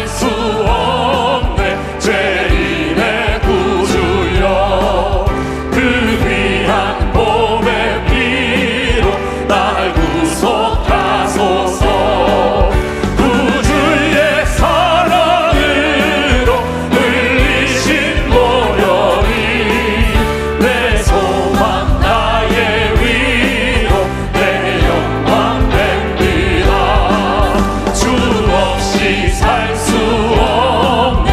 수 없네. 죄인의 구주여, 그 귀한 몸의 피로 날 구속하소서. 구주의 사랑으로 흘리신 보혈이 내 소망 나의 위로 내 영광 됩니다. 주 없이 살 수 없네.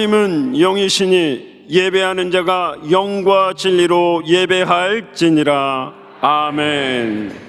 하나님은 영이시니 예배하는 자가 영과 진리로 예배할지니라. 아멘.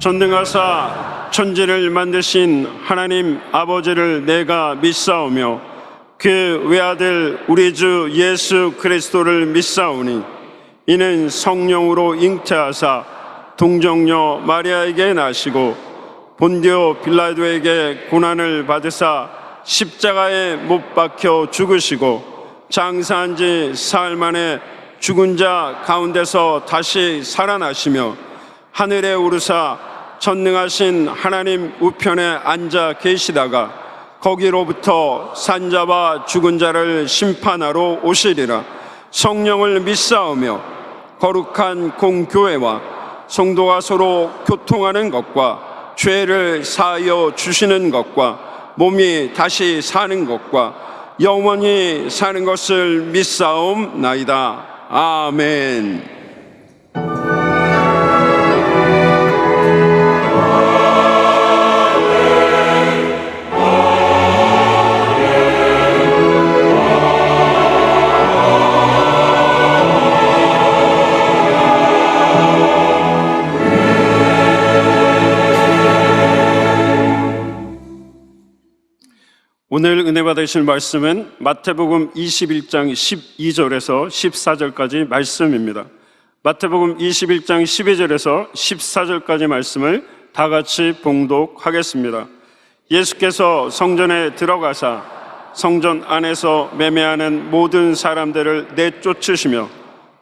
전능하사 천지를 만드신 하나님 아버지를 내가 믿사오며 그 외아들 우리 주 예수 그리스도를 믿사오니 이는 성령으로 잉태하사 동정녀 마리아에게 나시고 본디오 빌라도에게 고난을 받으사 십자가에 못 박혀 죽으시고 장사한 지 사흘 만에 죽은 자 가운데서 다시 살아나시며 하늘에 오르사 전능하신 하나님 우편에 앉아 계시다가 거기로부터 산자와 죽은 자를 심판하러 오시리라. 성령을 믿사오며 거룩한 공교회와 성도가 서로 교통하는 것과 죄를 사하여 주시는 것과 몸이 다시 사는 것과 영원히 사는 것을 믿사옵나이다. 아멘. 오늘 은혜 받으실 말씀은 마태복음 21장 12절에서 14절까지 말씀입니다. 마태복음 21장 12절에서 14절까지 말씀을 다 같이 봉독하겠습니다. 예수께서 성전에 들어가사 성전 안에서 매매하는 모든 사람들을 내쫓으시며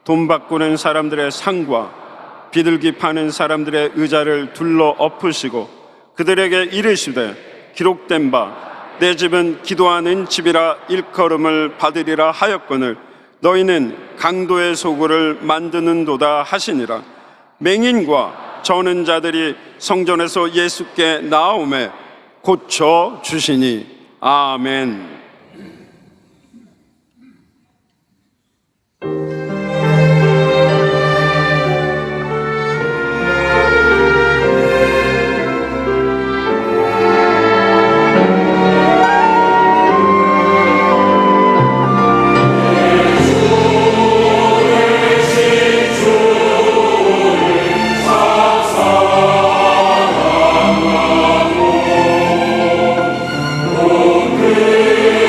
돈 바꾸는 사람들의 상과 비둘기 파는 사람들의 의자를 둘러 엎으시고 그들에게 이르시되 기록된 바 내 집은 기도하는 집이라 일컬음을 받으리라 하였거늘 너희는 강도의 소굴을 만드는도다 하시니라. 맹인과 저는 자들이 성전에서 예수께 나오매 고쳐 주시니. 아멘. 그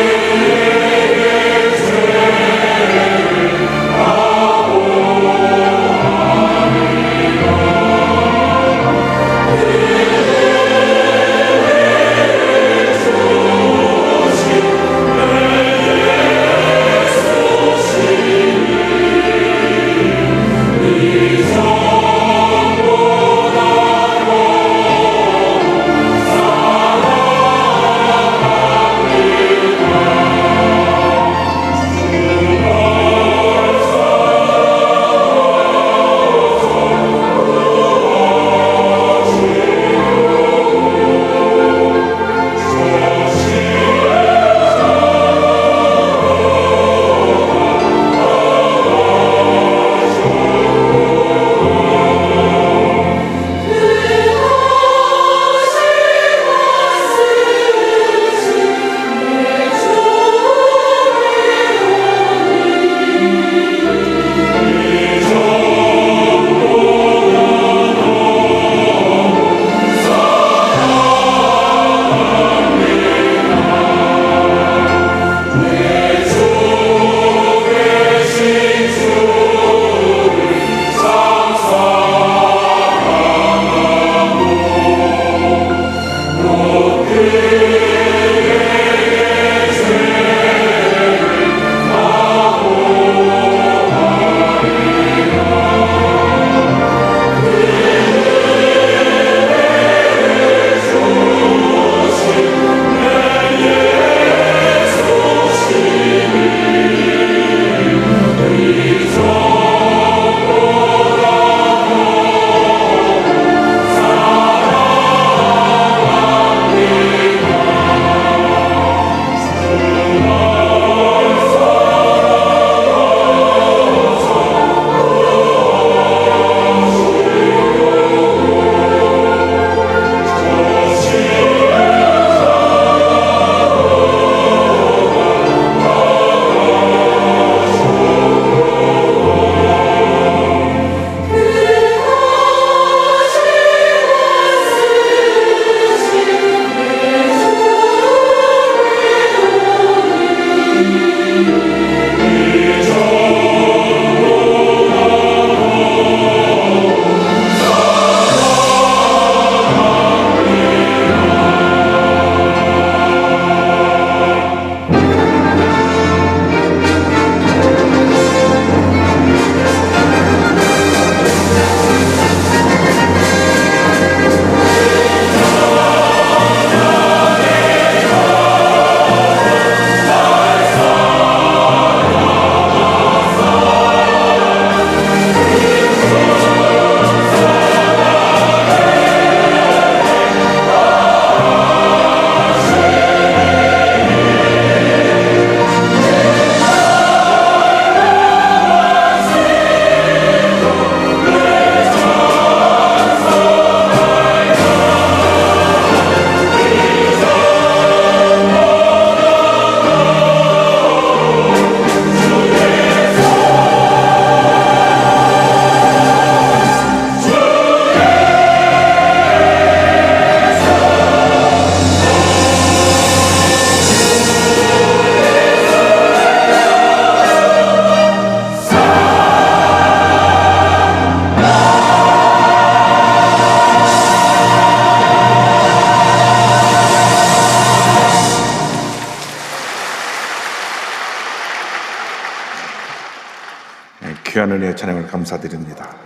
귀한 은혜의 찬양을 감사드립니다.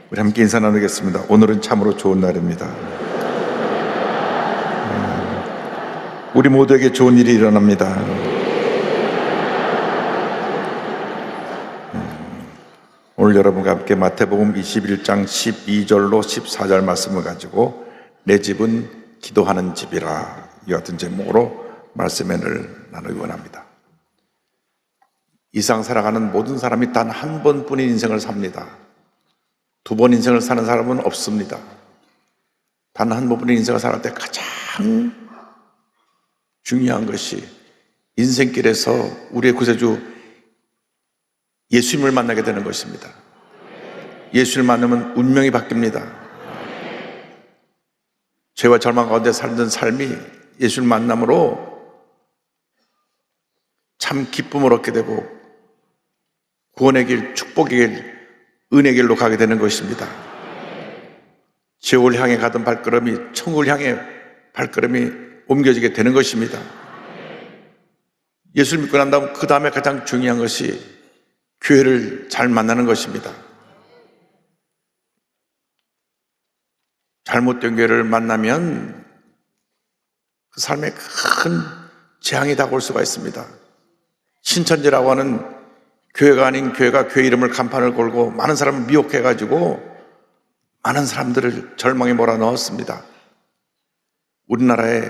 우리 함께 인사 나누겠습니다. 오늘은 참으로 좋은 날입니다. 우리 모두에게 좋은 일이 일어납니다. 오늘 여러분과 함께 마태복음 21장 12절로 14절 말씀을 가지고 내 집은 기도하는 집이라, 이 같은 제목으로 말씀을 나누기 원합니다. 이 세상 살아가는 모든 사람이 단 한 번뿐인 인생을 삽니다. 두 번 인생을 사는 사람은 없습니다. 단 한 번뿐인 인생을 살아갈 때 가장 중요한 것이 인생길에서 우리의 구세주 예수님을 만나게 되는 것입니다. 예수를 만나면 운명이 바뀝니다. 죄와 절망 가운데 살던 삶이 예수를 만남으로 참 기쁨을 얻게 되고 구원의 길, 축복의 길, 은혜의 길로 가게 되는 것입니다. 지옥을 향해 가던 발걸음이 천국을 향해 발걸음이 옮겨지게 되는 것입니다. 예수를 믿고 난 다음 그 다음에 가장 중요한 것이 교회를 잘 만나는 것입니다. 잘못된 교회를 만나면 그 삶에 큰 재앙이 다가올 수가 있습니다. 신천지라고 하는 교회가 아닌 교회가 교회 이름을 간판을 걸고 많은 사람을 미혹해가지고 많은 사람들을 절망에 몰아넣었습니다. 우리나라에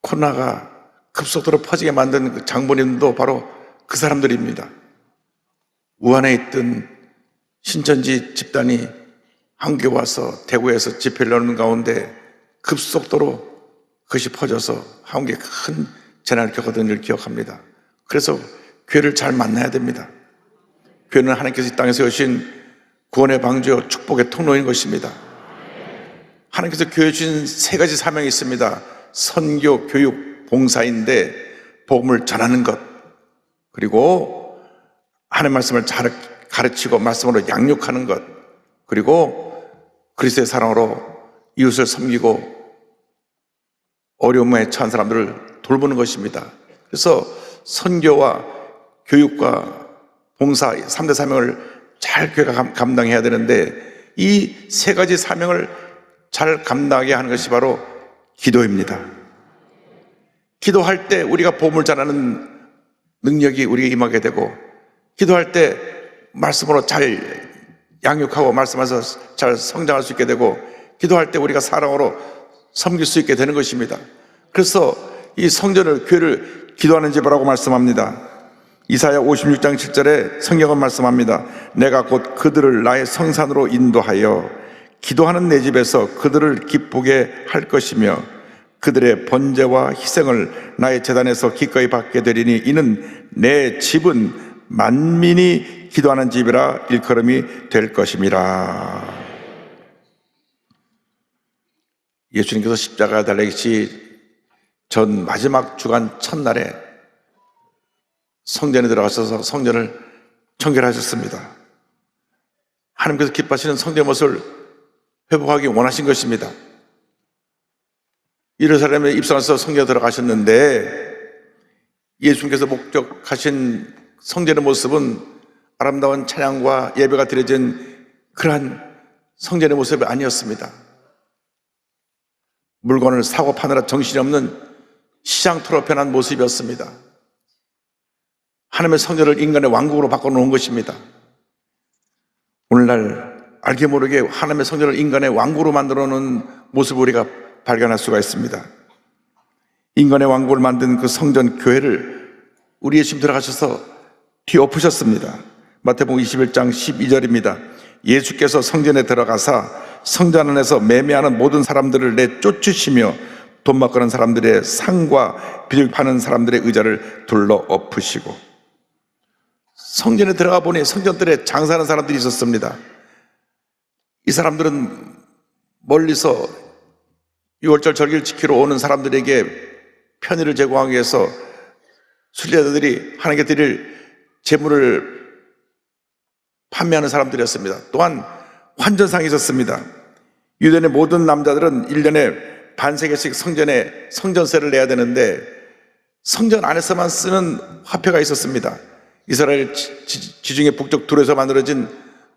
코로나가 급속도로 퍼지게 만든 그 장본인도 바로 그 사람들입니다. 우한에 있던 신천지 집단이 한국에 와서 대구에서 집회를 열는 가운데 급속도로 그것이 퍼져서 한국에 큰 재난을 겪었던 일을 기억합니다. 그래서 교회를 잘 만나야 됩니다. 교회는 하나님께서 이 땅에 세우신 구원의 방주요 축복의 통로인 것입니다. 하나님께서 교회에 주신 세 가지 사명이 있습니다. 선교, 교육, 봉사인데 복음을 전하는 것, 그리고 하나님의 말씀을 잘 가르치고 말씀으로 양육하는 것, 그리고 그리스도의 사랑으로 이웃을 섬기고 어려움에 처한 사람들을 돌보는 것입니다. 그래서 선교와 교육과 봉사 3대 사명을 잘 교회가 감당해야 되는데 이 세 가지 사명을 잘 감당하게 하는 것이 바로 기도입니다. 기도할 때 우리가 복음을 전하는 능력이 우리에게 임하게 되고, 기도할 때 말씀으로 잘 양육하고 말씀에서 잘 성장할 수 있게 되고, 기도할 때 우리가 사랑으로 섬길 수 있게 되는 것입니다. 그래서 이 성전을, 교회를 기도하는 집이라고 말씀합니다. 이사야 56장 7절에 성경은 말씀합니다. 내가 곧 그들을 나의 성산으로 인도하여 기도하는 내 집에서 그들을 기쁘게 할 것이며 그들의 번제와 희생을 나의 제단에서 기꺼이 받게 되리니 이는 내 집은 만민이 기도하는 집이라 일컬음이 될 것임이라. 예수님께서 십자가 달리시 전 마지막 주간 첫날에 성전에 들어가셔서 성전을 청결하셨습니다. 하나님께서 기뻐하시는 성전의 모습을 회복하기 원하신 것입니다. 예루살렘에 입성해서 성전에 들어가셨는데 예수님께서 목적하신 성전의 모습은 아름다운 찬양과 예배가 드려진 그러한 성전의 모습이 아니었습니다. 물건을 사고 파느라 정신이 없는 시장터로 변한 모습이었습니다. 하나님의 성전을 인간의 왕국으로 바꿔놓은 것입니다. 오늘날 알게 모르게 하나님의 성전을 인간의 왕국으로 만들어 놓은 모습을 우리가 발견할 수가 있습니다. 인간의 왕국을 만든 그 성전 교회를 우리 예수님 들어가셔서 뒤엎으셨습니다. 마태복음 21장 12절입니다. 예수께서 성전에 들어가사 성전 안에서 매매하는 모든 사람들을 내쫓으시며 돈 바꾸는 사람들의 상과 비둘기 파는 사람들의 의자를 둘러 엎으시고, 성전에 들어가 보니 성전들에 장사하는 사람들이 있었습니다. 이 사람들은 멀리서 6월절 절기를 지키러 오는 사람들에게 편의를 제공하기 위해서 순례자들이 하나님께 드릴 재물을 판매하는 사람들이었습니다. 또한 환전상이 있었습니다. 유대인의 모든 남자들은 1년에 반세개씩 성전에 성전세를 내야 되는데 성전 안에서만 쓰는 화폐가 있었습니다. 이스라엘 지중해 북쪽 둘에서 만들어진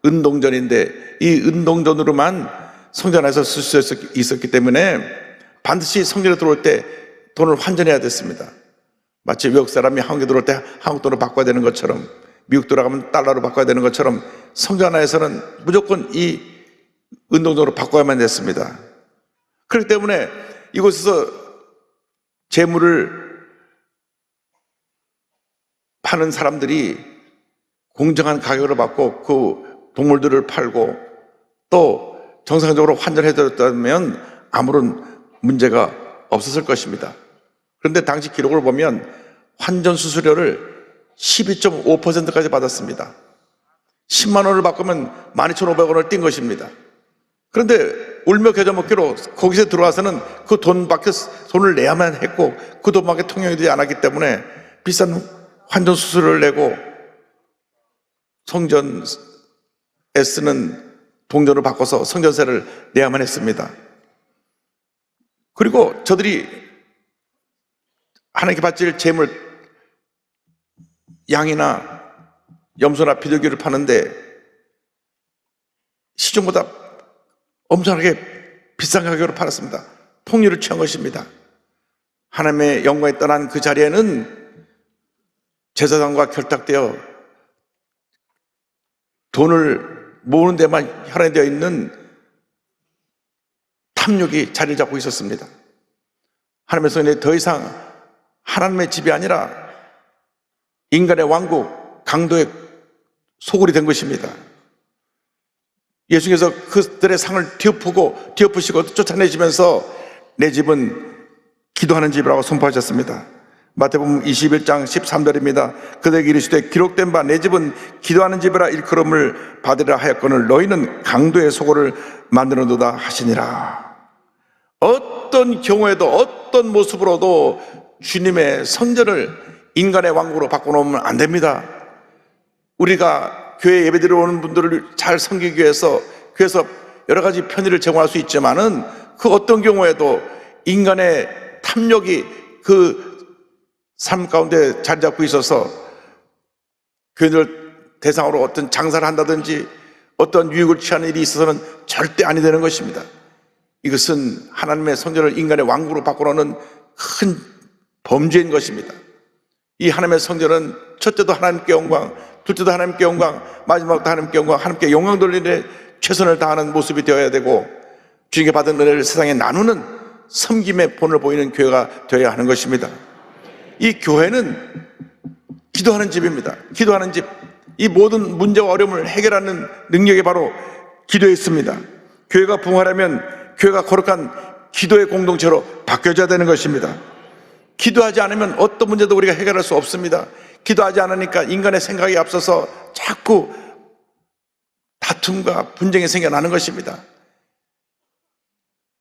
은동전인데 이 은동전으로만 성전 안에서 쓸 수 있었기 때문에 반드시 성전에 들어올 때 돈을 환전해야 됐습니다. 마치 외국 사람이 한국에 들어올 때 한국 돈으로 바꿔야 되는 것처럼, 미국 돌아가면 달러로 바꿔야 되는 것처럼 성전 안에서는 무조건 이 은동전으로 바꿔야만 됐습니다. 그렇기 때문에 이곳에서 재물을 파는 사람들이 공정한 가격을 받고 그 동물들을 팔고 또 정상적으로 환전해줬다면 아무런 문제가 없었을 것입니다. 그런데 당시 기록을 보면 환전 수수료를 12.5%까지 받았습니다. 10만 원을 바꾸면 12,500원을 띈 것입니다. 그런데 울며 겨자 먹기로 거기서 들어와서는 그 돈을 내야만 했고 그 돈밖에 통용이 되지 않았기 때문에 비싼 환전 수수료를 내고 성전에 쓰는 동전을 바꿔서 성전세를 내야만 했습니다. 그리고 저들이 하나님께 바칠 재물, 양이나 염소나 비둘기를 파는데 시중보다 엄청나게 비싼 가격으로 팔았습니다. 폭리를 취한 것입니다. 하나님의 영광에 떠난 그 자리에는 제사장과 결탁되어 돈을 모으는 데만 혈안되어 있는 탐욕이 자리를 잡고 있었습니다. 하나님의 성전이 더 이상 하나님의 집이 아니라 인간의 왕국, 강도의 소굴이 된 것입니다. 예수님께서 그들의 상을 뒤엎으시고 쫓아내시면서 내 집은 기도하는 집이라고 선포하셨습니다. 마태복음 21장 13절입니다. 그들에게 이르시되 기록된 바 내 집은 기도하는 집이라 일컬음을 받으리라 하였거늘 너희는 강도의 소굴을 만드는도다 하시니라. 어떤 경우에도 어떤 모습으로도 주님의 성전을 인간의 왕국으로 바꿔놓으면 안 됩니다. 우리가 교회 예배드리러 오는 분들을 잘 섬기기 위해서 교회에서 여러 가지 편의를 제공할 수 있지만은 그 어떤 경우에도 인간의 탐욕이 그 삶 가운데 자리 잡고 있어서 교인들 대상으로 어떤 장사를 한다든지 어떤 유익을 취하는 일이 있어서는 절대 아니 되는 것입니다. 이것은 하나님의 성전을 인간의 왕국으로 바꿔놓는 큰 범죄인 것입니다. 이 하나님의 성전은 첫째도 하나님께 영광, 둘째도 하나님께 영광, 마지막도 하나님께 영광, 하나님께 영광 돌리는 최선을 다하는 모습이 되어야 되고 주님께 받은 은혜를 세상에 나누는 섬김의 본을 보이는 교회가 되어야 하는 것입니다. 이 교회는 기도하는 집입니다. 기도하는 집. 이 모든 문제와 어려움을 해결하는 능력이 바로 기도에 있습니다. 교회가 부흥하려면 교회가 거룩한 기도의 공동체로 바뀌어져야 되는 것입니다. 기도하지 않으면 어떤 문제도 우리가 해결할 수 없습니다. 기도하지 않으니까 인간의 생각이 앞서서 자꾸 다툼과 분쟁이 생겨나는 것입니다.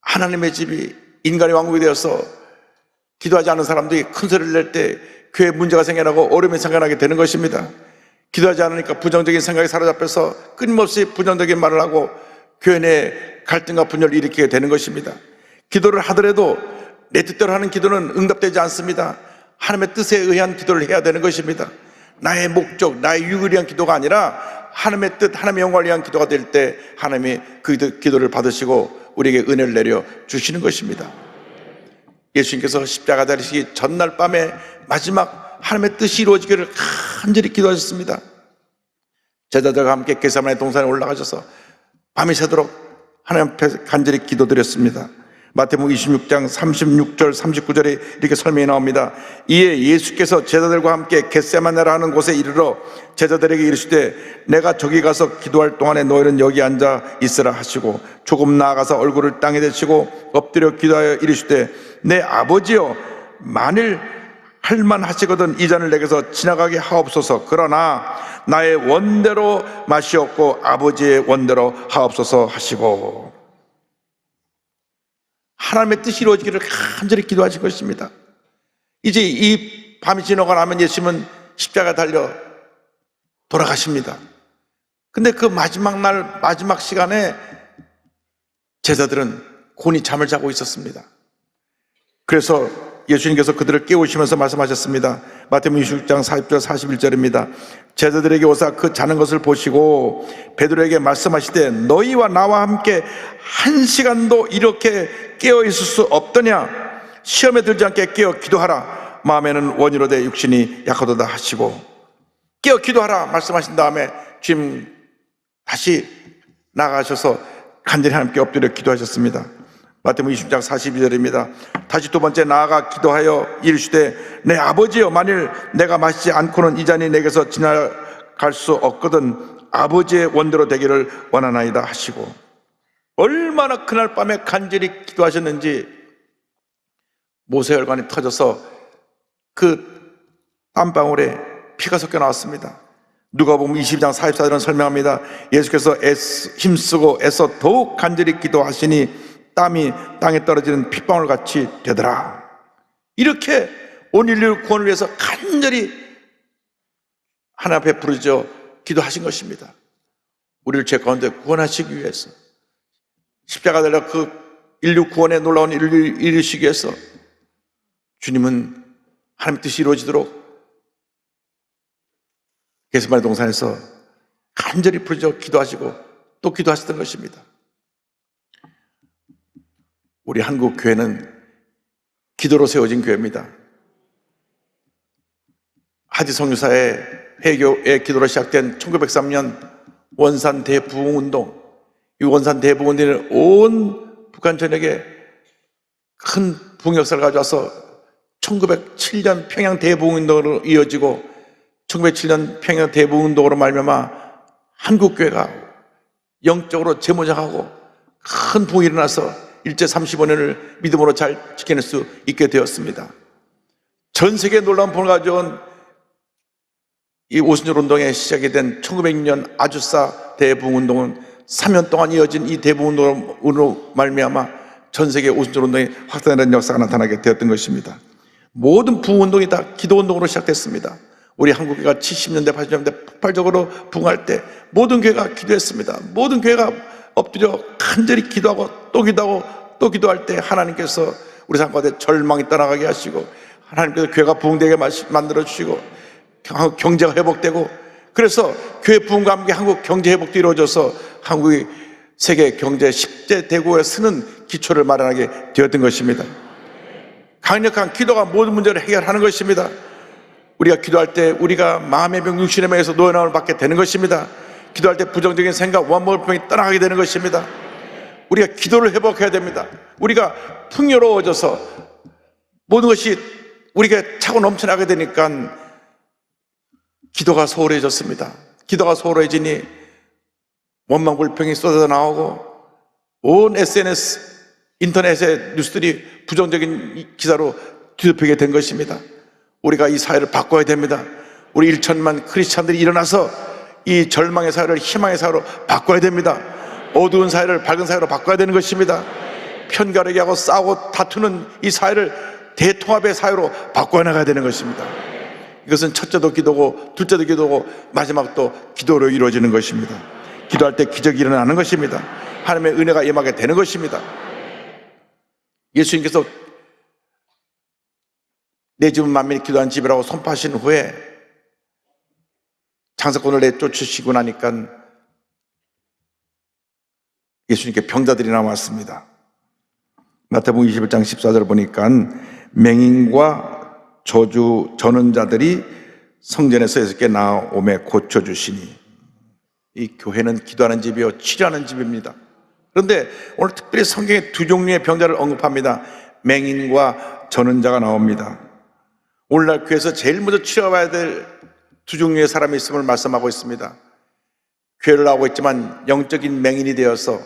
하나님의 집이 인간의 왕국이 되어서 기도하지 않은 사람들이 큰 소리를 낼 때 교회에 문제가 생겨나고 어려움이 생겨나게 되는 것입니다. 기도하지 않으니까 부정적인 생각이 사로잡혀서 끊임없이 부정적인 말을 하고 교회 내 갈등과 분열을 일으키게 되는 것입니다. 기도를 하더라도 내 뜻대로 하는 기도는 응답되지 않습니다. 하나님의 뜻에 의한 기도를 해야 되는 것입니다. 나의 목적, 나의 유익을 위한 기도가 아니라 하나님의 뜻, 하나님의 영광을 위한 기도가 될 때 하나님이 그 기도를 받으시고 우리에게 은혜를 내려 주시는 것입니다. 예수님께서 십자가 달리시기 전날 밤에 마지막 하나님의 뜻이 이루어지기를 간절히 기도하셨습니다. 제자들과 함께 겟세마네 동산에 올라가셔서 밤이 새도록 하나님 앞에 간절히 기도드렸습니다. 마태복음 26장 36절 39절에 이렇게 설명이 나옵니다. 이에 예수께서 제자들과 함께 겟세마네라 하는 곳에 이르러 제자들에게 이르시되 내가 저기 가서 기도할 동안에 너희는 여기 앉아 있으라 하시고 조금 나아가서 얼굴을 땅에 대시고 엎드려 기도하여 이르시되 내 아버지여 만일 할만하시거든 이 잔을 내게서 지나가게 하옵소서. 그러나 나의 원대로 마시옵고 아버지의 원대로 하옵소서 하시고 하나님의 뜻이 이루어지기를 간절히 기도하신 것입니다. 이제 이 밤이 지나고 나면 예수님은 십자가 달려 돌아가십니다. 근데 그 마지막 날 마지막 시간에 제자들은 곤히 잠을 자고 있었습니다. 그래서 예수님께서 그들을 깨우시면서 말씀하셨습니다. 마태복음 26장 40절 41절입니다. 제자들에게 오사 그 자는 것을 보시고 베드로에게 말씀하시되 너희와 나와 함께 1시간도 이렇게 깨어 있을 수 없더냐. 시험에 들지 않게 깨어 기도하라. 마음에는 원이로되 육신이 약하도다 하시고 깨어 기도하라 말씀하신 다음에 주님 다시 나가셔서 간절히 하나님께 엎드려 기도하셨습니다. 마태복음 20장 42절입니다. 다시 두 번째 나아가 기도하여 이르시되 내 아버지여 만일 내가 마시지 않고는 이 잔이 내게서 지나갈 수 없거든 아버지의 원대로 되기를 원하나이다 하시고 얼마나 그날 밤에 간절히 기도하셨는지 모세혈관이 터져서 그 땀방울에 피가 섞여 나왔습니다. 누가복음 22장 44절은 설명합니다. 예수께서 힘쓰고 애써 더욱 간절히 기도하시니 땀이 땅에 떨어지는 핏방울 같이 되더라. 이렇게 온 인류 구원을 위해서 간절히 하나님 앞에 부르짖어 기도하신 것입니다. 우리를 죄 가운데 구원하시기 위해서 십자가 달려 그 인류 구원에 놀라운 일을 이루시기 위해서 주님은 하나님 뜻이 이루어지도록 겟세마네 동산에서 간절히 부르짖어 기도하시고 또 기도하셨던 것입니다. 우리 한국 교회는 기도로 세워진 교회입니다. 하디 성유사의 회교의 기도로 시작된 1903년 원산 대부흥운동, 이 원산 대부흥운동은 온 북한 전역에 큰 부흥 역사를 가져와서 1907년 평양 대부흥운동으로 이어지고 1907년 평양 대부흥운동으로 말미암아 한국 교회가 영적으로 재무장하고 큰 부흥이 일어나서 일제 35년을 믿음으로 잘 지켜낼 수 있게 되었습니다. 전 세계에 놀라운 부흥을 가져온 이 오순절 운동에 시작이 된 1906년 아주사 대부흥운동은 3년 동안 이어진 이 대부흥운동으로 말미암아 전 세계 오순절 운동이 확산되는 역사가 나타나게 되었던 것입니다. 모든 부흥운동이 다 기도운동으로 시작됐습니다. 우리 한국교회가 70년대 80년대 폭발적으로 부흥할 때 모든 교회가 기도했습니다. 모든 교회가 엎드려 간절히 기도하고 또 기도하고 또 기도할 때 하나님께서 우리 삶 가운데 절망이 떠나가게 하시고 하나님께서 교회가 부흥되게 만들어 주시고 한국 경제가 회복되고 그래서 교회 부흥과 함께 한국 경제 회복도 이루어져서 한국이 세계 경제 10대 대국에 서는 기초를 마련하게 되었던 것입니다. 강력한 기도가 모든 문제를 해결하는 것입니다. 우리가 기도할 때 우리가 마음의 병, 육신의 병에서 노연함을 받게 되는 것입니다. 기도할 때 부정적인 생각, 원망병이 떠나가게 되는 것입니다. 우리가 기도를 회복해야 됩니다. 우리가 풍요로워져서 모든 것이 우리가 차고 넘쳐나게 되니까 기도가 소홀해졌습니다. 기도가 소홀해지니 원망불평이 쏟아져 나오고 온 SNS, 인터넷의 뉴스들이 부정적인 기사로 뒤덮이게 된 것입니다. 우리가 이 사회를 바꿔야 됩니다. 우리 1천만 크리스찬들이 일어나서 이 절망의 사회를 희망의 사회로 바꿔야 됩니다. 어두운 사회를 밝은 사회로 바꿔야 되는 것입니다. 편가르기 하고 싸우고 다투는 이 사회를 대통합의 사회로 바꿔 나가야 되는 것입니다. 이것은 첫째도 기도고 둘째도 기도고 마지막도 기도로 이루어지는 것입니다. 기도할 때 기적이 일어나는 것입니다. 하나님의 은혜가 임하게 되는 것입니다. 예수님께서 내 집은 만민이 기도하는 집이라고 선포하신 후에 장사꾼을 내쫓으시고 나니까 예수님께 병자들이 나왔습니다. 마태복음 21장 14절 보니까 맹인과 저주 저는 자들이 성전에서 예수께 나오매 고쳐주시니 이 교회는 기도하는 집이요 치료하는 집입니다. 그런데 오늘 특별히 성경에 두 종류의 병자를 언급합니다. 맹인과 저는 자가 나옵니다. 오늘날 교회에서 제일 먼저 치료해야 될 두 종류의 사람이 있음을 말씀하고 있습니다. 교회를 나오고 있지만 영적인 맹인이 되어서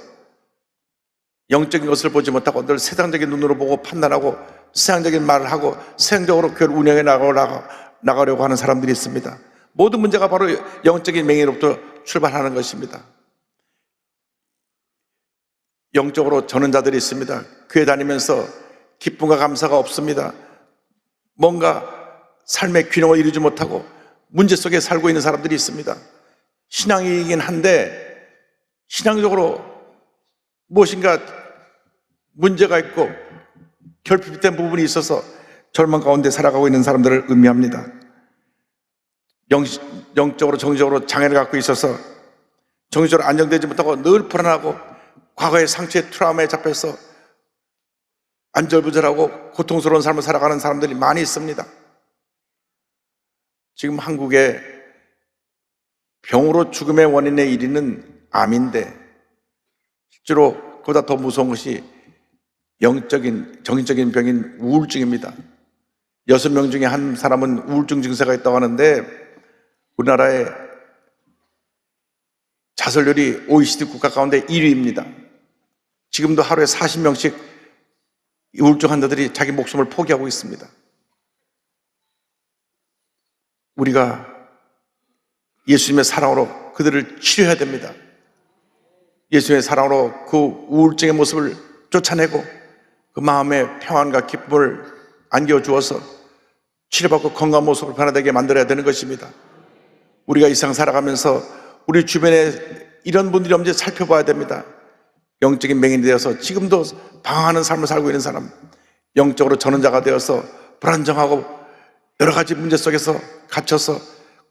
영적인 것을 보지 못하고 늘 세상적인 눈으로 보고 판단하고 세상적인 말을 하고 세상적으로 교회를 운영해 나가려고 하는 사람들이 있습니다. 모든 문제가 바로 영적인 맹인으로부터 출발하는 것입니다. 영적으로 저는 자들이 있습니다. 교회 다니면서 기쁨과 감사가 없습니다. 뭔가 삶의 균형을 이루지 못하고 문제 속에 살고 있는 사람들이 있습니다. 신앙이긴 한데 신앙적으로 무엇인가 문제가 있고 결핍된 부분이 있어서 절망 가운데 살아가고 있는 사람들을 의미합니다. 영적으로 정신적으로 장애를 갖고 있어서 정신적으로 안정되지 못하고 늘 불안하고 과거의 상처의 트라우마에 잡혀서 안절부절하고 고통스러운 삶을 살아가는 사람들이 많이 있습니다. 지금 한국에 병으로 죽음의 원인의 1위는 암인데 실제로 그보다 더 무서운 것이 영적인 정신적인 병인 우울증입니다. 6명 중에 한 사람은 우울증 증세가 있다고 하는데 우리나라의 자살률이 OECD 국가 가운데 1위입니다. 지금도 하루에 40명씩 우울증 환자들이 자기 목숨을 포기하고 있습니다. 우리가 예수님의 사랑으로 그들을 치료해야 됩니다. 예수님의 사랑으로 그 우울증의 모습을 쫓아내고 그 마음의 평안과 기쁨을 안겨주어서 치료받고 건강한 모습을 변화되게 만들어야 되는 것입니다. 우리가 이 세상 살아가면서 우리 주변에 이런 분들이 없는지 살펴봐야 됩니다. 영적인 맹인이 되어서 지금도 방황하는 삶을 살고 있는 사람, 영적으로 전원자가 되어서 불안정하고 여러 가지 문제 속에서 갇혀서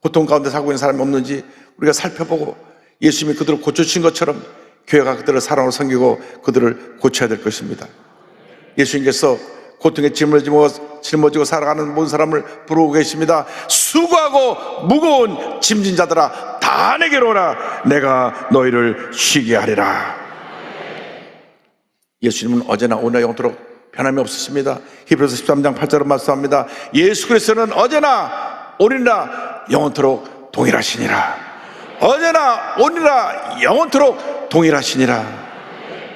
고통 가운데 살고 있는 사람이 없는지 우리가 살펴보고 예수님이 그들을 고쳐주신 것처럼 교회가 그들을 사랑으로 섬기고 그들을 고쳐야 될 것입니다. 예수님께서 고통에 짊어지고 살아가는 모든 사람을 부르고 계십니다. 수고하고 무거운 짐진 자들아 다 내게로 오라. 내가 너희를 쉬게 하리라. 예수님은 어제나 오늘 영원토록 변함이 없으십니다. 히브리서 13장 8절로 말씀합니다. 예수 그리스도는 어제나 오늘이나 영원토록 동일하시니라. 어제나 오늘이나 영원토록 동일하시니라.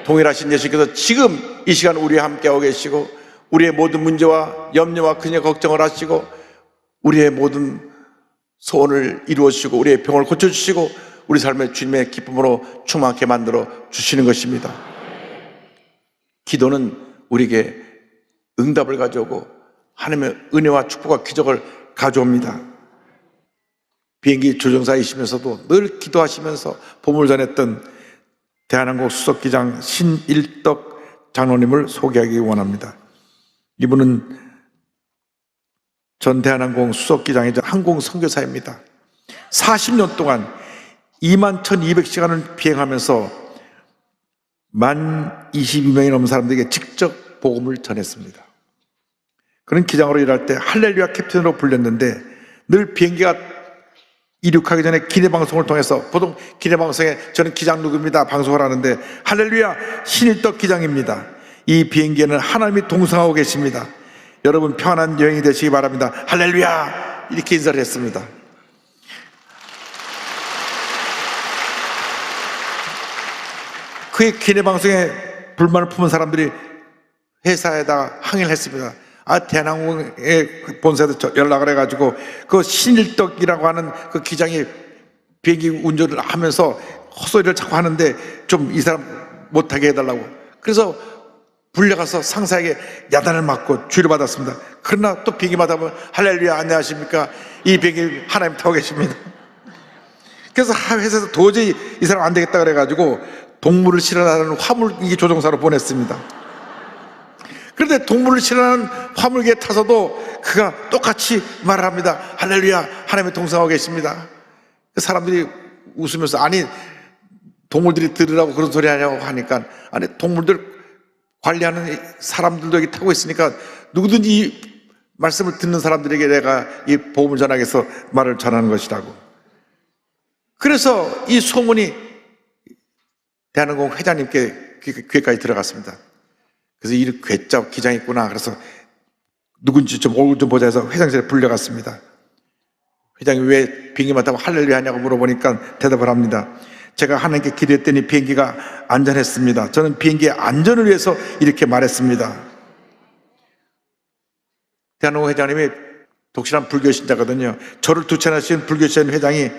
동일하신 예수님께서 지금 이 시간 우리와 함께하고 계시고 우리의 모든 문제와 염려와 근심 걱정을 하시고 우리의 모든 소원을 이루어 주시고 우리의 병을 고쳐주시고 우리 삶의 주님의 기쁨으로 충만하게 만들어 주시는 것입니다. 기도는 우리에게 응답을 가져오고 하나님의 은혜와 축복과 기적을 가져옵니다. 비행기 조종사이시면서도 늘 기도하시면서 보물 전했던 대한항공 수석기장 신일덕 장로님을 소개하기 원합니다. 이분은 전 대한항공 수석기장이자 항공 선교사입니다. 40년 동안 21,200시간을 비행하면서 22명이 넘는 사람들에게 직접 복음을 전했습니다. 그는 기장으로 일할 때 할렐루야 캡틴으로 불렸는데 늘 비행기가 이륙하기 전에 기내방송을 통해서 보통 기내방송에 저는 기장 누구입니다 방송을 하는데 할렐루야 신일덕 기장입니다. 이 비행기에는 하나님이 동승하고 계십니다. 여러분 평안한 여행이 되시기 바랍니다. 할렐루야 이렇게 인사를 했습니다. 그의 기내방송에 불만을 품은 사람들이 회사에다가 항의를 했습니다. 대한항공의 본사에서 연락을 해가지고 그 신일덕이라고 하는 그 기장이 비행기 운전을 하면서 헛소리를 자꾸 하는데 좀 이 사람 못하게 해달라고. 그래서 불려가서 상사에게 야단을 맞고 주의를 받았습니다. 그러나 또 비행기마다 보면 할렐루야 안녕하십니까 이 비행기 하나님 타고 계십니다. 그래서 회사에서 도저히 이 사람 안 되겠다 그래가지고 동물을 실어나가는 화물기 조종사로 보냈습니다. 그런데 동물을 실어나가는 화물기에 타서도 그가 똑같이 말을 합니다. 할렐루야 하나님의 동승하고 계십니다. 그 사람들이 웃으면서 아니 동물들이 들으라고 그런 소리 하냐고 하니까 아니 동물들 관리하는 사람들도 여기 타고 있으니까 누구든지 이 말씀을 듣는 사람들에게 내가 이 복음을 전하기 위해서 말을 전하는 것이라고. 그래서 이 소문이 대한항공 회장님께 귀에까지 들어갔습니다. 그래서 이 괴짜 기장이 있구나. 그래서 누군지 좀 얼굴 좀 보자 해서 회장실에 불려갔습니다. 회장이 왜 비행기만 타고 할렐루야 하냐고 물어보니까 대답을 합니다. 제가 하나님께 기도했더니 비행기가 안전했습니다. 저는 비행기의 안전을 위해서 이렇게 말했습니다. 대한항공 회장님이 독실한 불교 신자거든요. 저를 두 차례 씌운 불교 신자 회장이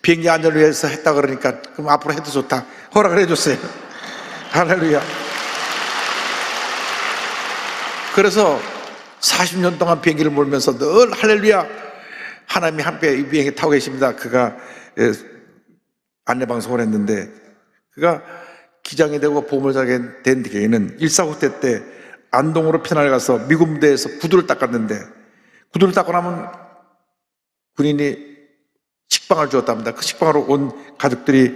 비행기 안전을 위해서 했다 그러니까 그럼 앞으로 해도 좋다. 허락을 해줬어요. 할렐루야. 그래서 40년 동안 비행기를 몰면서 늘 할렐루야 하나님이 함께 이 비행기 타고 계십니다. 그가 안내방송을 했는데 그가 기장이 되고 보험을 자게 된 뒤에는 149대 때 안동으로 편을 가서 미군 부대에서 구두를 닦았는데 구두를 닦고 나면 군인이 식빵을 주었답니다. 그 식빵으로 온 가족들이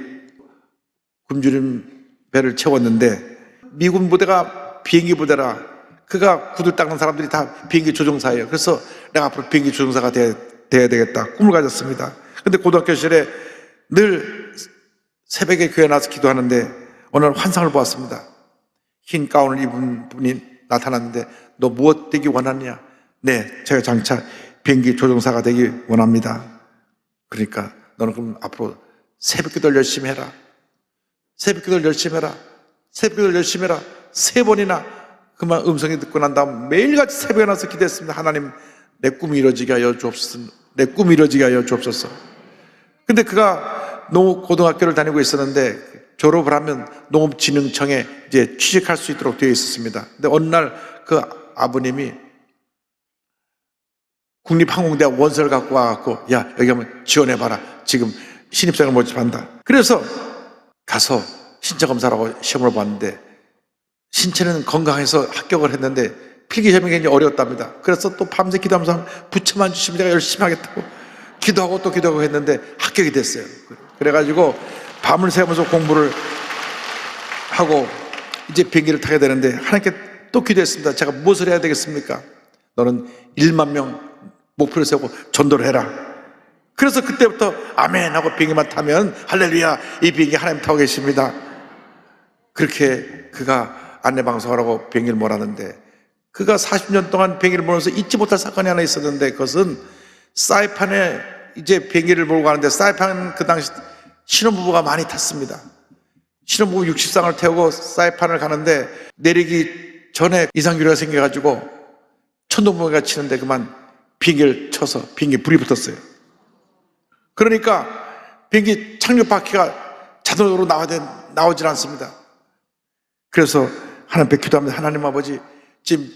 굶주린 배를 채웠는데 미군 부대가 비행기 부대라 그가 구두 닦는 사람들이 다 비행기 조종사예요. 그래서 내가 앞으로 비행기 조종사가 돼야 되겠다 꿈을 가졌습니다. 근데 고등학교 시절에 늘 새벽에 교회 나와서 기도하는데 어느 날 환상을 보았습니다. 흰 가운을 입은 분이 나타났는데 너 무엇 되기 원하느냐? 네, 제가 장차 비행기 조종사가 되기 원합니다. 그러니까 너는 그럼 앞으로 새벽기도를 열심히 해라. 새벽기도를 열심히 해라. 새벽기도를 열심히 해라. 3번이나 그만 음성이 듣고 난 다음 매일같이 새벽에 나서 기도했습니다. 하나님 내 꿈이 이루어지게 하여 주옵소서. 내 꿈이 이루어지게 하여 주옵소서. 근데 그가 고등학교를 다니고 있었는데 졸업을 하면 농업진흥청에 이제 취직할 수 있도록 되어 있었습니다. 근데 어느 날 그 아버님이 국립항공대학 원서를 갖고 와갖고 야 여기 한번 지원해봐라. 지금 신입생을 모집한다. 그래서 가서 신체 검사를 하고 시험을 봤는데 신체는 건강해서 합격을 했는데 필기 시험이 굉장히 어려웠답니다. 그래서 또 밤새 기도하면서 부처만 주시면 제가 열심히 하겠다고 기도하고 또 기도하고 했는데 합격이 됐어요. 그래가지고 밤을 새면서 공부를 하고 이제 비행기를 타게 되는데 하나님께 또 기도했습니다. 제가 무엇을 해야 되겠습니까? 너는 1만 명 목표를 세우고 전도를 해라. 그래서 그때부터 아멘 하고 비행기만 타면 할렐루야 이 비행기 하나님 타고 계십니다. 그렇게 그가 안내방송을 하고 비행기를 몰았는데 그가 40년 동안 비행기를 몰면서 잊지 못할 사건이 하나 있었는데 그것은 사이판에 이제 비행기를 몰고 가는데 사이판 그 당시 신혼부부가 많이 탔습니다. 신혼부부 60상을 태우고 사이판을 가는데 내리기 전에 이상규리가 생겨가지고 천둥번개가 치는데 그만 비행기를 쳐서 비행기에 불이 붙었어요. 그러니까 비행기 착륙 바퀴가 자동으로 나오질 않습니다. 그래서 하나님 앞에 기도합니다. 하나님 아버지 지금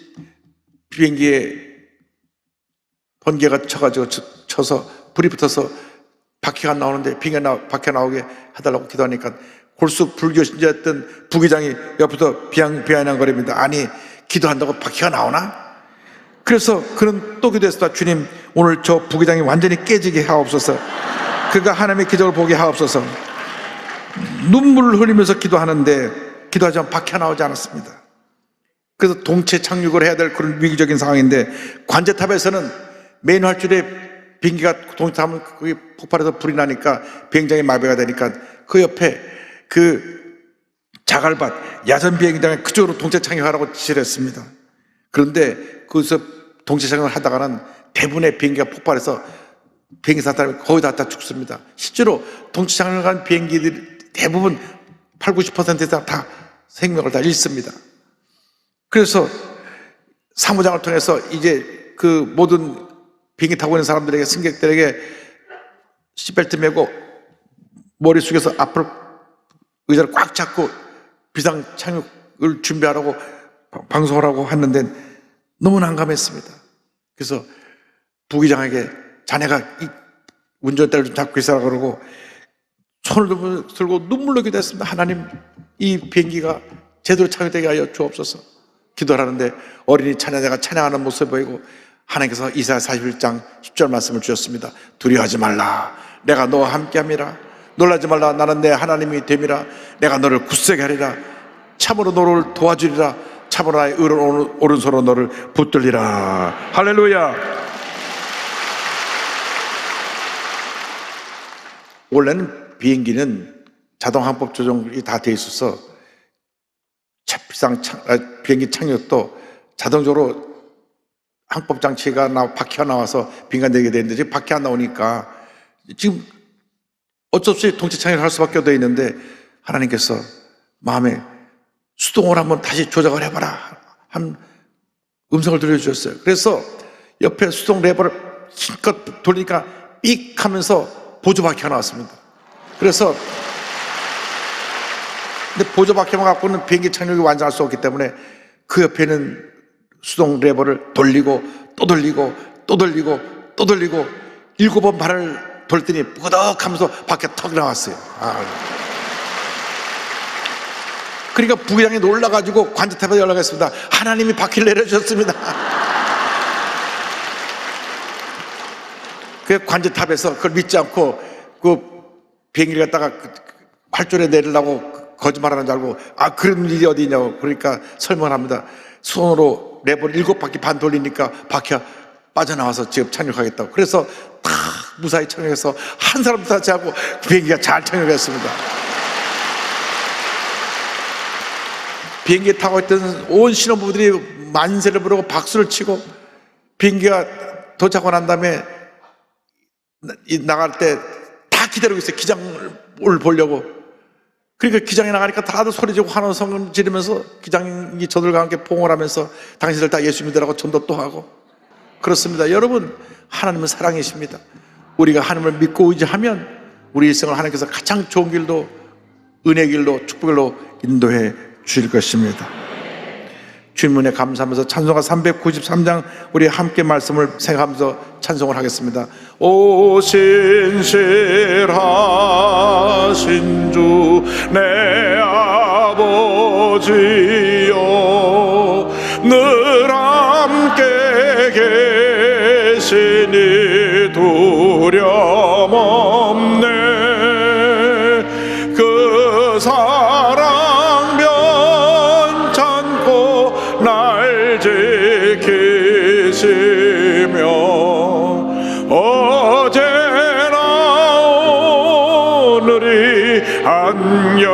비행기에 번개가 쳐서 불이 붙어서 바퀴가 안 나오는데 비행기가 바퀴가 나오게 해달라고 기도하니까 골수 불교 신자였던 부기장이 옆에서 비아냥거립니다. 아니 기도한다고 바퀴가 나오나? 그래서 그는 또 기도했습니다. 주님 오늘 저 부기장이 완전히 깨지게 하옵소서. 그가 하나님의 기적을 보게 하옵소서. 눈물을 흘리면서 기도하는데 기도하지만 바퀴가 나오지 않았습니다. 그래서 동체 착륙을 해야 될 그런 위기적인 상황인데 관제탑에서는 메인 활주로에 비행기가 동체하면 거기 폭발해서 불이 나니까 비행장이 마비가 되니까 그 옆에 그 자갈밭 야전 비행장에 그쪽으로 동체 착륙하라고 지시를 했습니다. 그런데 거기서 동체 착륙을 하다가는 대부분의 비행기가 폭발해서 비행기 탄 사람이 거의 다 죽습니다. 실제로 동체 착륙을 한 비행기들 대부분 8, 90% 이상 다 생명을 다 잃습니다. 그래서 사무장을 통해서 이제 그 모든 비행기 타고 있는 사람들에게 승객들에게 시트벨트 메고 머리 숙여서 앞으로 의자를 꽉 잡고 비상 착륙을 준비하라고 방송을 하고 했는데 너무 난감했습니다. 그래서 부기장에게 자네가 이 운전대를 좀 잡고 있으라 그러고 손을 들고 눈물로 기도했습니다. 하나님 이 비행기가 제대로 착륙되게 하여 주옵소서. 기도를 하는데 어린이 찬양자가 찬양하는 모습을 보이고 하나님께서 이사야 41장 10절 말씀을 주셨습니다. 두려워하지 말라. 내가 너와 함께함이라. 놀라지 말라. 나는 내 하나님이 됨이라. 내가 너를 굳세게 하리라. 참으로 너를 도와주리라. 참으로 나의 의로운 오른손으로 너를 붙들리라. 할렐루야. 원래는 비행기는 자동 항법 조정이 다 돼 있어서 비행기 착륙도 자동적으로 항법 장치가 바퀴가 나와서 빈간되게 되는데 지금 바퀴 안 나오니까 지금 어쩔 수 없이 동체 착륙을 할 수밖에 없어 있는데 하나님께서 마음에 수동을 한번 다시 조작을 해봐라 한 음성을 들려주셨어요. 그래서 옆에 수동 레버를 힘껏 돌리니까 삑 하면서 보조바퀴가 나왔습니다. 그래서 근데 보조바퀴만 갖고는 비행기 착륙이 완전할 수 없기 때문에 그 옆에는 수동 레버를 돌리고 또 돌리고 또 돌리고 또 돌리고 7번 발을 돌더니 뿌덕하면서 밖에 턱 나왔어요. 그러니까 부기장이 놀라가지고 관제탑에 연락했습니다. 하나님이 바퀴를 내려주셨습니다. 그 관제탑에서 그걸 믿지 않고 그 비행기를 갖다가 활주로에 내리려고 거짓말하는 줄 알고 그런 일이 어디 있냐고 그러니까 설명을 합니다. 손으로 랩을 7바퀴 반 돌리니까 바퀴가 빠져나와서 지금 착륙하겠다고. 그래서 다 무사히 착륙해서 한 사람도 다치 않고 비행기가 잘 착륙했습니다. 비행기에 타고 있던 온 신혼부부들이 만세를 부르고 박수를 치고 비행기가 도착하고 난 다음에 나갈 때 다 기다리고 있어요. 기장을 보려고. 그러니까 기장이 나가니까 다들 소리지고 환호성 지르면서 기장이 저들과 함께 포옹을 하면서 당신들 다 예수 믿으라고 전도도 하고. 그렇습니다. 여러분, 하나님은 사랑이십니다. 우리가 하나님을 믿고 의지하면 우리 일생을 하나님께서 가장 좋은 길로, 은혜의 길로, 축복의 길로 인도해 주실 것입니다. 주님 은혜 감사하면서 찬송가 393장 우리 함께 말씀을 생각하면서 찬송을 하겠습니다. 오 신실하신 주 내 아버지여 늘 함께 계시니 두려움 없네. 그 사랑 변찮고 날 지키시며 어제나 오늘이 한결같네.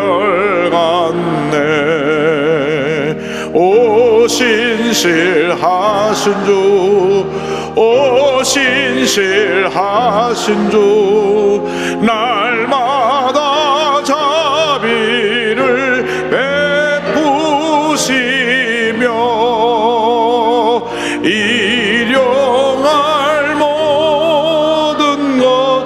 오 신실하신 주, 오 신실하신 주 날마다 자비를 베푸시며 일용할 모든 것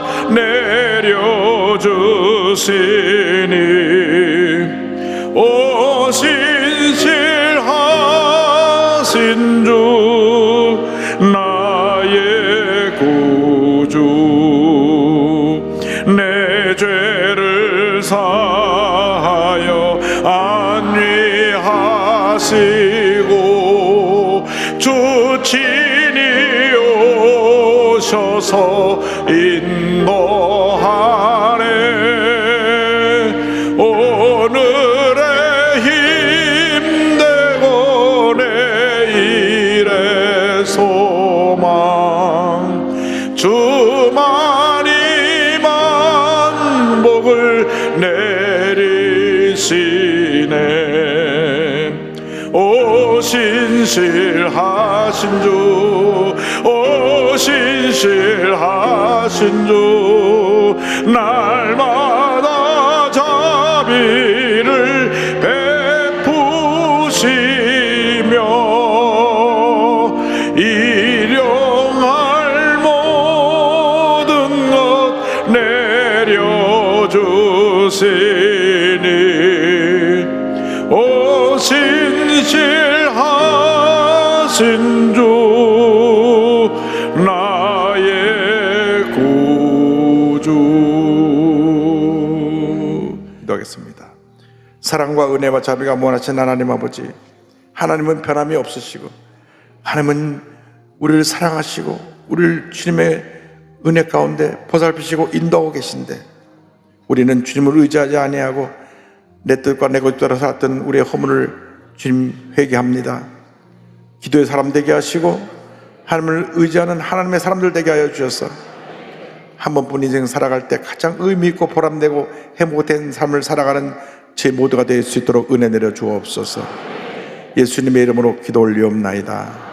내려주시니 오 신실하신 주 나의 구주 내 죄를 사하여 안위하시고 주 친히 오셔서 인도하네. 오늘의 힘되고 내일의 소망 주만이 만복을 내리시네. 오 신실하신 주, 오 신실하신 주 날마다 자비를 베푸시며 일용할 모든 것 내려주시니 오 신실하신 주 나의 구주. 기도하겠습니다. 사랑과 은혜와 자비가 무한하신 하나님 아버지, 하나님은 변함이 없으시고 하나님은 우리를 사랑하시고 우리를 주님의 은혜 가운데 보살피시고 인도하고 계신데 우리는 주님을 의지하지 아니하고 내 뜻과 내 것을 따라 살았던 우리의 허물을 주님 회개합니다. 기도의 사람 되게 하시고 하나님을 의지하는 하나님의 사람들 되게 하여 주셔서 한 번뿐 인생 살아갈 때 가장 의미 있고 보람되고 행복된 삶을 살아가는 제 모두가 될 수 있도록 은혜 내려 주옵소서. 예수님의 이름으로 기도 올리옵나이다.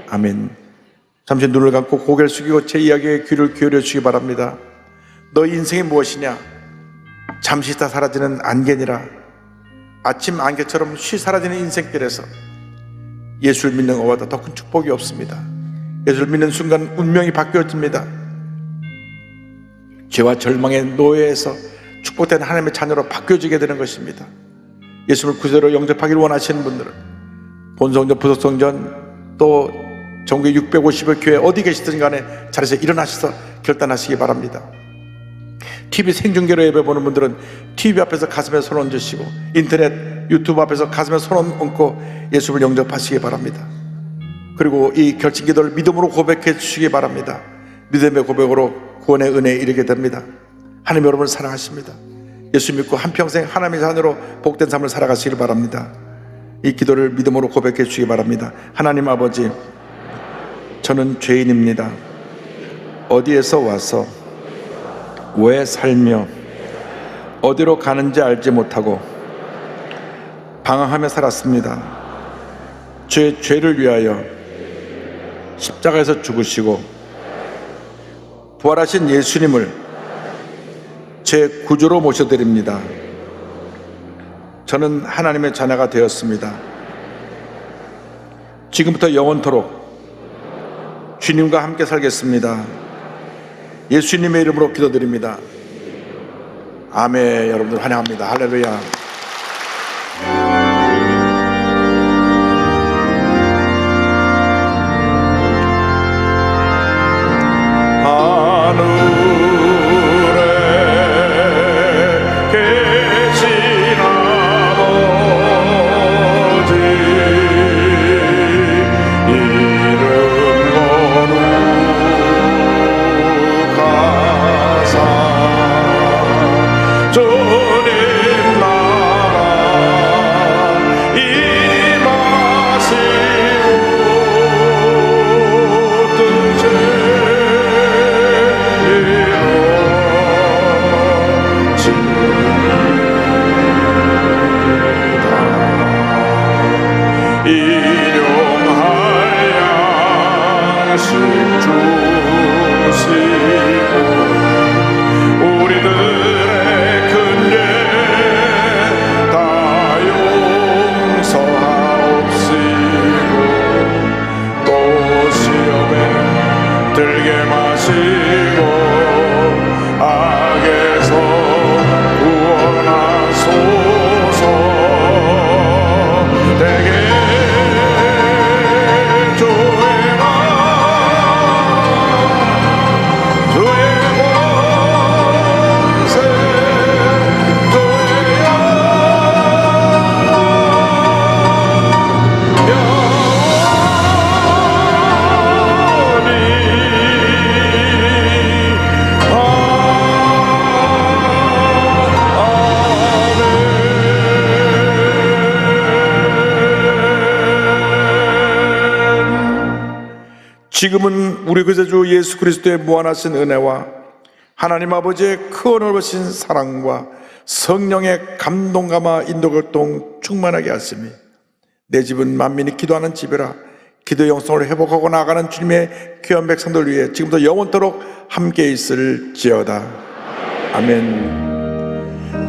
아멘. 잠시 눈을 감고 고개를 숙이고 제 이야기에 귀를 기울여 주시기 바랍니다. 너 인생이 무엇이냐? 잠시 있다 사라지는 안개니라. 아침 안개처럼 쉬 사라지는 인생길에서 예수를 믿는 것보다 더 큰 축복이 없습니다. 예수를 믿는 순간 운명이 바뀌어집니다. 죄와 절망의 노예에서 축복된 하나님의 자녀로 바뀌어지게 되는 것입니다. 예수를 구세로 영접하기를 원하시는 분들은 본성전, 부속성전, 또 전국에 650여 교회 어디 계시든 간에 자리에서 일어나셔서 결단하시기 바랍니다. TV 생중계로 예배 보는 분들은 TV 앞에서 가슴에 손 얹으시고 인터넷, 유튜브 앞에서 가슴에 손 얹고 예수를 영접하시기 바랍니다. 그리고 이 결심 기도를 믿음으로 고백해 주시기 바랍니다. 믿음의 고백으로 구원의 은혜에 이르게 됩니다. 하나님 여러분을 사랑하십니다. 예수 믿고 한평생 하나님의 자녀로 복된 삶을 살아가시길 바랍니다. 이 기도를 믿음으로 고백해 주시기 바랍니다. 하나님 아버지, 저는 죄인입니다. 어디에서 와서 왜 살며 어디로 가는지 알지 못하고 방황하며 살았습니다. 제 죄를 위하여 십자가에서 죽으시고 부활하신 예수님을 제 구주로 모셔드립니다. 저는 하나님의 자녀가 되었습니다. 지금부터 영원토록 주님과 함께 살겠습니다. 예수님의 이름으로 기도드립니다. 아멘. 여러분들 환영합니다. 할렐루야. 지금은 우리 구세주 예수 그리스도의 무한하신 은혜와 하나님 아버지의 크고 넓으신 사랑과 성령의 감동감화 인도교통 충만하게 하시니 내 집은 만민이 기도하는 집이라 기도의 영성을 회복하고 나아가는 주님의 귀한 백성들 위해 지금부터 영원토록 함께 있을지어다. 아멘.